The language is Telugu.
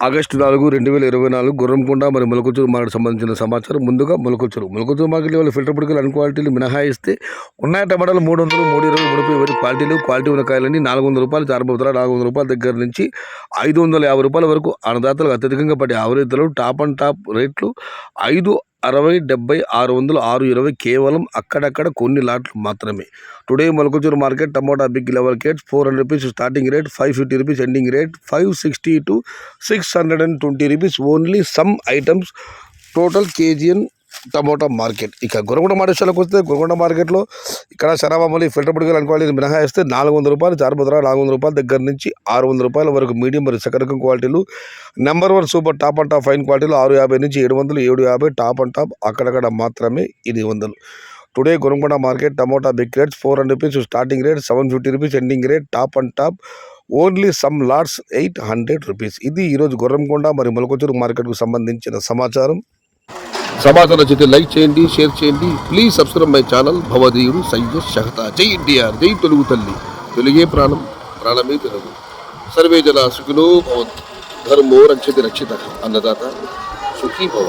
ఆగస్టు 4, 2024 గుర్రంకొండ మరియు మొలకచూరు మార్కెట్ సంబంధించిన సమాచారం. ముందుగా మొలకచూరు మార్కెట్లో వాళ్ళు ఫిల్టర్ పొడికలు అన్ని క్వాలిటీలు మినహాయిస్తే ఉన్నాయి టమాటాలు 300, 320, 350 క్వాలిటీలు. క్వాలిటీ ఉన్న కాయలన్నీ 400 రూపాయలు చారబోతున్నా 400 రూపాయల దగ్గర నుంచి 550 రూపాయల వరకు అన్నదాతలకు అత్యధికంగా పడే ఆవరేజ్ ధరలు. టాప్ అండ్ టాప్ రేట్లు 5, 60, 70, 600, 620 కేవలం అక్కడక్కడ కొన్ని లాట్లు మాత్రమే. Today Molakalacheruvu market tomato big level crates 400 rupees starting rate, 550 rupees ending rate, 560 to 620 rupees only some items. Total KGN tomato market. ఇక గురగొండ మార్కెట్లోకి వస్తే గురగొండ మార్కెట్లో ఇక్కడ శరామామూలి ఫిల్టర్ పొడికలు అనుకోవాలి మినహాయిస్తే 400 రూపాయలు చారబోతున్నా 400 రూపాయల దగ్గర నుంచి 600 రూపాయల వరకు మీడియం మరియు సకరకం క్వాలిటీలు. Number 1 super top and top fine క్వాలిటీలు 650 నుంచి 700, 750 టాప్ అండ్ టాప్ అక్కడక్కడ మాత్రమే 800. Today Gurramkonda market tomato big rates 400 rupees starting rate, 750 rupees ending rate, top and top only some lots 800 rupees. ఇది ఈరోజు గుర్రంకొండ మరియు మొలకచూరు మార్కెట్కు సంబంధించిన సమాచారం నచ్చితే లైక్ చేయండి, షేర్ చేయండి. Please subscribe my channel. భవదీయుడు సయ్యద్ షహతా. జై ఎన్టీఆర్, జై తెలుగు తల్లి. తెలుగే ప్రాణం, ప్రాణమే తెలుగు. సర్వే జన సుఖినో భవంతు. ధర్మో రక్షతి రక్షిత. అన్నదాత సుఖీ భవ.